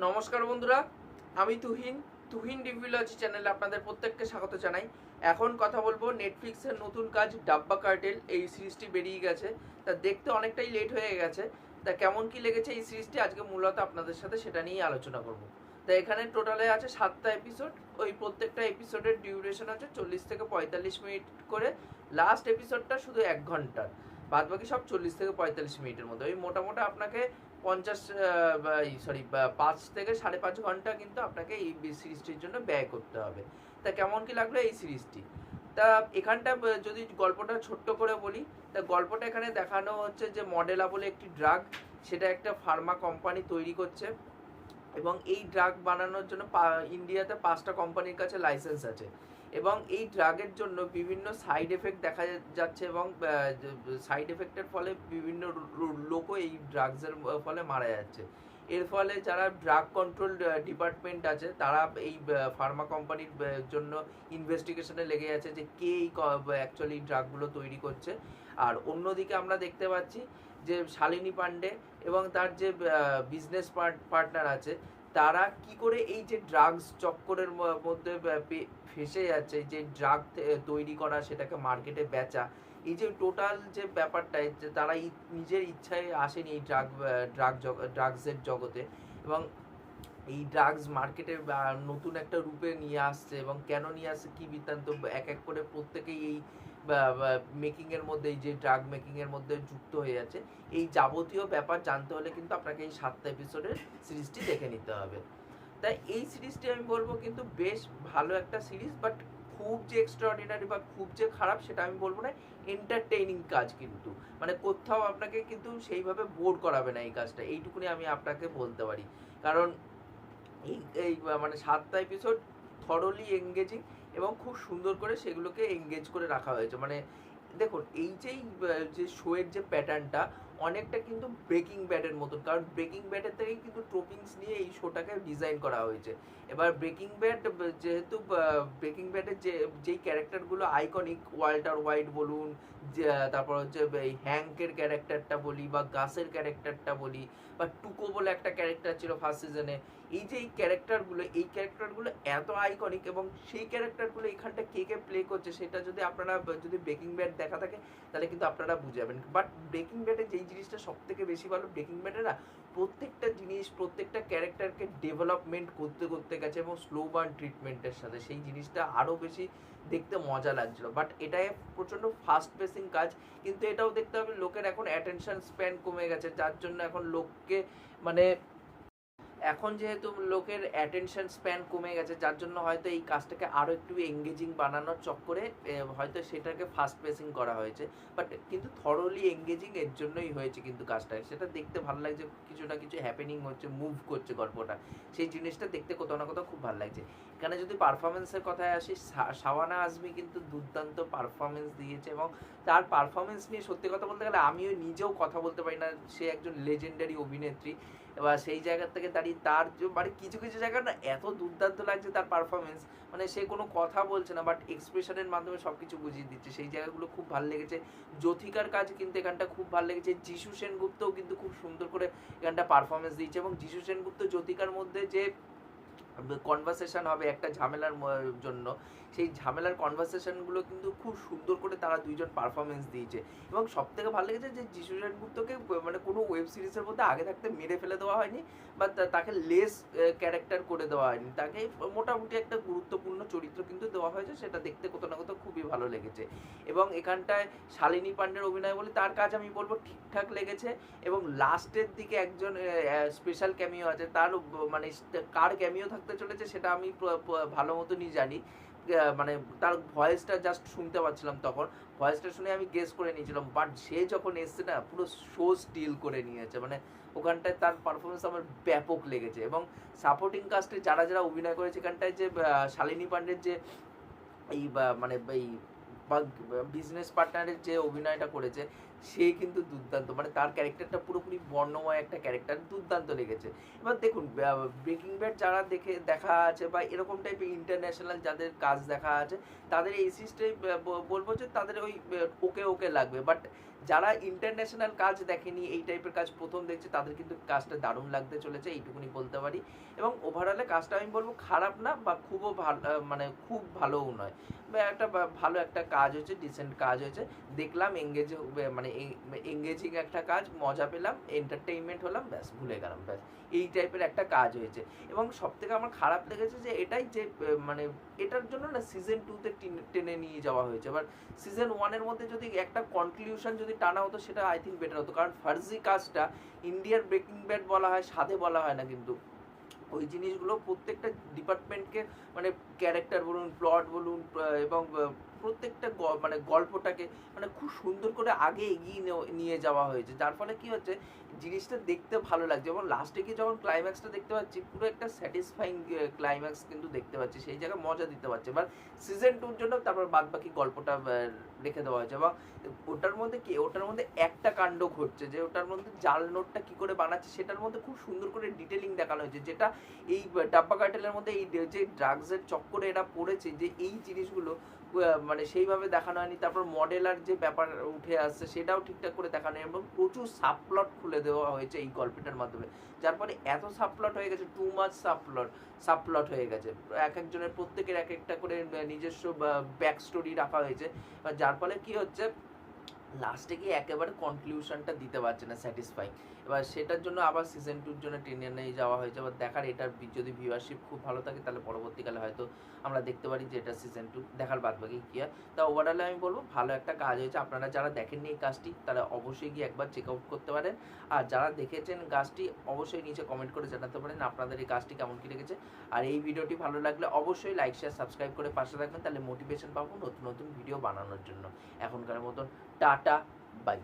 নমস্কার বন্ধুরা, আমি তুহিন রিভিউলজি চ্যানেলে আপনাদের প্রত্যেককে স্বাগত জানাই। এখন কথা বলবো নেটফ্লিক্সের নতুন কাজ ডাব্বা কার্টেল। এই সিরিজটি বেরিয়ে গেছে, তা দেখতে অনেকটাই লেট হয়ে গেছে। তা কেমন কি লেগেছে এই সিরিজটি আজকে মূলত আপনাদের সাথে সেটা নিয়েই আলোচনা করব। তা এখানে টোটালে আছে 7টা এপিসোড। ওই প্রত্যেকটা এপিসোডের ডিউরেশন আছে 40 থেকে 45 মিনিট করে। লাস্ট এপিসোডটা শুধু 1 ঘন্টার, বাদ বাকি সব 40 থেকে 45 মিনিটের মধ্যে। ওই মোটামুটি আপনাকে 5 থেকে 5.5 ঘন্টা কিন্তু আপনাকে এই সিরিজটির জন্য ব্যয় করতে হবে। তা কেমন কি লাগলো এই সিরিজটি? তা এখানটা যদি গল্পটা ছোট্ট করে বলি, তা গল্পটা এখানে দেখানো হচ্ছে যে মডেলা বলে একটি ড্রাগ, সেটা একটা ফার্মা কোম্পানি তৈরি করছে এবং এই ড্রাগ বানানোর জন্য ইন্ডিয়াতে 5টা কোম্পানির কাছে লাইসেন্স আছে এবং এই ড্রাগের জন্য বিভিন্ন সাইড এফেক্ট দেখা যাচ্ছে এবং সাইড এফেক্টের ফলে বিভিন্ন লোকও এই ড্রাগসের ফলে মারা যাচ্ছে। এর ফলে যারা ড্রাগ কন্ট্রোল ডিপার্টমেন্ট আছে তারা এই ফার্মা কোম্পানির জন্য ইনভেস্টিগেশনে লেগে আছে যে কে এই অ্যাকচুয়ালি ড্রাগগুলো তৈরি করছে। আর অন্যদিকে আমরা দেখতে পাচ্ছি যে শালিনী পান্ডে এবং তার যে বিজনেস পার্টনার আছে তারা কি করে এই যে ড্রাগস চক্করের মধ্যে ফেসে যাচ্ছে, যে ড্রাগ তৈরি করা সেটাকে মার্কেটে বেচা, এই যে টোটাল যে ব্যাপারটা, যে তারা নিজের ইচ্ছায় আসেনি এই ড্রাগসের জগতে এবং এই ড্রাগস মার্কেটে নতুন একটা রূপে নিয়ে আসছে এবং কেন নিয়ে আসছে কি বৃত্তান্ত এক এক করে প্রত্যেকেই এই মেকিংয়ের মধ্যে, এই যে ড্রাগ মেকিংয়ের মধ্যে যুক্ত হয়ে যাচ্ছে। এই যাবতীয় ব্যাপার জানতে হলে কিন্তু আপনাকে এই 7টা এপিসোডের সিরিজটি দেখে নিতে হবে। তাই এই সিরিজটি আমি বলবো কিন্তু বেশ ভালো একটা সিরিজ, বাট খুব যে এক্সট্রাঅর্ডিনারি বা খুব যে খারাপ সেটা আমি বলবো না। এন্টারটেইনিং কাজ, কিন্তু মানে কোথাও আপনাকে কিন্তু সেইভাবে বোর করাবে না এই কাজটা, এইটুকুনি আমি আপনাকে বলতে পারি। কারণ এই এই মানে 7টা এপিসোড থরলি এঙ্গেজিং এবং খুব সুন্দর করে সেগুলোকে এঙ্গেজ করে রাখা হয়েছে। মানে দেখুন এই যে শোয়ের যে প্যাটার্নটা অনেকটা কিন্তু ব্রেকিং ব্যাডের মতন, কারণ ব্রেকিং ব্যাডের থেকেই কিন্তু ট্রপিংস নিয়ে এই শোটাকে ডিজাইন করা হয়েছে। এবার ব্রেকিং ব্যাড যেহেতু ব্রেকিং ব্যাডের যেই ক্যারেক্টারগুলো আইকনিক, ওয়াল্টার হোয়াইট বলুন, তারপর হচ্ছে এই হ্যাঙ্কের ক্যারেক্টারটা বলি বা গাসের ক্যারেক্টারটা বলি বা টুকো বলে একটা ক্যারেক্টার ছিল ফার্স্ট সিজনে, এই যে এই ক্যারেক্টারগুলো এত আইকনিক এবং সেই ক্যারেক্টারগুলো এখানটা কে কে প্লে করছে সেটা যদি আপনারা যদি ব্রেকিং ব্যাড দেখা থাকে তাহলে কিন্তু আপনারা বুঝে যাবেন। বাট ব্রেকিং ব্যাডে যেই জিনিসটা সব থেকে বেশি ভালো, ব্রেকিং ব্যাডে না প্রত্যেকটা জিনিস প্রত্যেকটা ক্যারেক্টারকে ডেভেলপমেন্ট করতে করতে গেছে এবং স্লো বার্ন ট্রিটমেন্টের সাথে সেই জিনিসটা আরও বেশি দেখতে মজা লাগছিল। বাট এটাই প্রচণ্ড ফাস্ট পেসিং কাজ, কিন্তু এটাও দেখতে হবে লোকের এখন অ্যাটেনশন স্প্যান কমে গেছে, যার জন্য এখন লোককে মানে এখন যেহেতু লোকের অ্যাটেনশন স্প্যান কমে গেছে যার জন্য হয়তো এই কাজটাকে আরও একটু এঙ্গেজিং বানানোর চক্করে হয়তো সেটাকে ফাস্ট পেসিং করা হয়েছে। বাট কিন্তু থরলি এঙ্গেজিং এর জন্যই হয়েছে কিন্তু কাজটা, সেটা দেখতে ভালো লাগছে, কিছু না কিছু হ্যাপেনিং হচ্ছে, মুভ করছে গল্পটা, সেই জিনিসটা দেখতে কোথাও না কোথাও খুব ভালো লাগছে। এখানে যদি পারফরমেন্সের কথায় আসি, শাবানা আজমি কিন্তু দুর্দান্ত পারফরমেন্স দিয়েছে এবং তার পারফরমেন্স নিয়ে সত্যি কথা বলতে গেলে আমিও নিজেও কথা বলতে পারি না, সে একজন লেজেন্ডারি অভিনেত্রী। এবার সেই জায়গা থেকে দাঁড়িয়ে তার মানে কিছু কিছু জায়গা না এত দুর্দান্ত লাগছে তার পারফরমেন্স, মানে সে কোনো কথা বলছে না বাট এক্সপ্রেশনের মাধ্যমে সব কিছু বুঝিয়ে দিচ্ছে, সেই জায়গাগুলো খুব ভালো লেগেছে। জ্যোতিকার কাজ কিন্তু এখানটা খুব ভালো লেগেছে। যিশু সেনগুপ্তও কিন্তু খুব সুন্দর করে এখানটা পারফরমেন্স দিচ্ছে এবং যিশু সেনগুপ্ত জ্যোতিকার মধ্যে যে কনভারসেশন হবে একটা ঝামেলার জন্য, সেই ঝামেলার কনভারসেশনগুলো কিন্তু খুব সুন্দর করে তারা দুইজন পারফরমেন্স দিয়েছে। এবং সব থেকে ভালো লেগেছে যে যিশু সেনগুপ্তকে মানে কোনো ওয়েব সিরিজের মধ্যে আগে থাকতে মেরে ফেলে দেওয়া হয়নি বা তাকে লেস ক্যারেক্টার করে দেওয়া হয়নি, তাকে মোটামুটি একটা গুরুত্বপূর্ণ চরিত্র কিন্তু দেওয়া হয়েছে, সেটা দেখতে কোথাও না কোথাও খুবই ভালো লেগেছে। এবং এখানটায় শালিনী পান্ডের অভিনয় বলে তার কাজ আমি বলবো ঠিকঠাক লেগেছে এবং লাস্টের দিকে একজন স্পেশাল ক্যামিও আছে, তার মানে কার ক্যামিও থাকতে চলেছে সেটা আমি ভালো মতনই জানি, মানে তার ভয়েসটা জাস্ট শুনতে পাচ্ছিলাম, তখন ভয়েসটা শুনে আমি গেস করে নিয়েছিলাম। বাট সে যখন এসছে না পুরো শো স্টিল করে নিয়েছে, মানে ওখানটায় তার পারফরমেন্স আমার ব্যাপক লেগেছে। এবং সাপোর্টিং কাস্টে যারা যারা অভিনয় করেছে এখানটায়, যে শালিনী পান্ডের যে এই মানে এই বিজনেস পার্টনারের যে অভিনয়টা করেছে সে কিন্তু দুর্দান্ত, মানে তার ক্যারেক্টারটা পুরোপুরি বর্ণময় একটা ক্যারেক্টার, দুর্দান্ত লেগেছে। এবার দেখুন ব্রেকিং ব্যাড যারা দেখা আছে বা এরকম টাইপের ইন্টারন্যাশনাল যাদের কাজ দেখা আছে তাদের এই সিরিজটাই বলবো যে তাদের ওই ওকে লাগবে। বাট যারা ইন্টারন্যাশনাল কাজ দেখেনি, এই টাইপের কাজ প্রথম দেখছে, তাদের কিন্তু কাজটা দারুণ লাগতে চলেছে, এইটুকুনি বলতে পারি। এবং ওভারঅলে কাজটা আমি বলবো খারাপ না বা খুবও ভালো, মানে খুব ভালোও নয়, বা একটা ভালো একটা কাজ হয়েছে, ডিসেন্ট কাজ হয়েছে, দেখলাম এঙ্গেজ, মানে এঙ্গেজিং একটা কাজ, মজা পেলাম, এন্টারটেইনমেন্ট হলাম, ব্যাস ভুলে গেলাম, ব্যাস এই টাইপের একটা কাজ হয়েছে। এবং সব থেকে আমার খারাপ লেগেছে যে এটাই যে মানে এটার জন্য না সিজন 2-তে টেনে নিয়ে যাওয়া হয়েছে। এবার সিজন 1-এর মধ্যে যদি একটা কনক্লুশন যদি টানা হতো, সেটা আই থিঙ্ক বেটার হতো। কারণ ফার্জি কাজটা ইন্ডিয়ার ব্রেকিং ব্যাড বলা হয়, সাধে বলা হয় না, কিন্তু ওই জিনিসগুলো প্রত্যেকটা ডিপার্টমেন্টকে, মানে ক্যারেক্টার বলুন, প্লট বলুন, এবং প্রত্যেকটা মানে গল্পটাকে মানে খুব সুন্দর করে আগে এগিয়ে নিয়ে যাওয়া হয়েছে, যার ফলে কি হচ্ছে জিনিসটা দেখতে ভালো লাগছে। এবং লাস্টে গিয়ে যখন ক্লাইম্যাক্সটা দেখতে পাচ্ছি, পুরো একটা স্যাটিসফাইং ক্লাইম্যাক্স কিন্তু দেখতে পাচ্ছি, সেই জায়গায় মজা দিতে পারছে। এবার সিজন 2-র জন্য তারপর বাদ বাকি গল্পটা রেখে দেওয়া হয়েছে। এবং ওটার মধ্যে কি, ওটার মধ্যে একটা কাণ্ড ঘটছে, যে ওটার মধ্যে জাল নোটটা কি করে বানাচ্ছে সেটার মধ্যে খুব সুন্দর করে ডিটেলিং দেখানো হয়েছে, যেটা এই ডাব্বা কার্টেলের মধ্যে এই যে ড্রাগসের চক্করে এরা পড়েছে, যে এই জিনিসগুলো মানে সেইভাবে দেখানো হয়নি। তারপর মডেলার যে ব্যাপার উঠে আসছে, সেটাও ঠিকঠাক করে দেখানো, এবং প্রচুর সাবপ্লট খুলে দেওয়া হয়েছে এই গল্পটার মাধ্যমে, যার ফলে এত সাবপ্লট হয়ে গেছে, টু মাচ সাবপ্লট হয়ে গেছে, এক একজনের প্রত্যেকের এক একটা করে নিজস্ব ব্যাক স্টোরি রাখা হয়েছে, যার ফলে কি হচ্ছে লাস্টে গিয়ে একেবারে কনক্লুশনটা দিতে পারছে না স্যাটিসফাই। এবার সেটার জন্য আবার সিজন 2-র জন্য টেনে নিয়ে যাওয়া হয়েছে। এবার দেখার, এটার যদি ভিউয়ারশিপ খুব ভালো থাকে, তাহলে পরবর্তীকালে হয়তো আমরা দেখতে পারি যে এটা সিজন 2 দেখার বাদ বাকি কী হয়। তা ওভারঅলে আমি বলবো ভালো একটা কাজ হয়েছে। আপনারা যারা দেখেননি এই কাজটি, তারা অবশ্যই গিয়ে একবার চেক আউট করতে পারেন। আর যারা দেখেছেন কাজটি, অবশ্যই নিচে কমেন্ট করে জানাতে পারেন আপনাদের এই কাজটি কেমন কী লেগেছে। আর এই ভিডিওটি ভালো লাগলে অবশ্যই লাইক, শেয়ার, সাবস্ক্রাইব করে পাশে থাকবেন, তাহলে মোটিভেশন পাবো নতুন নতুন ভিডিও বানানোর জন্য। এখনকার মতন টাটা, বাই।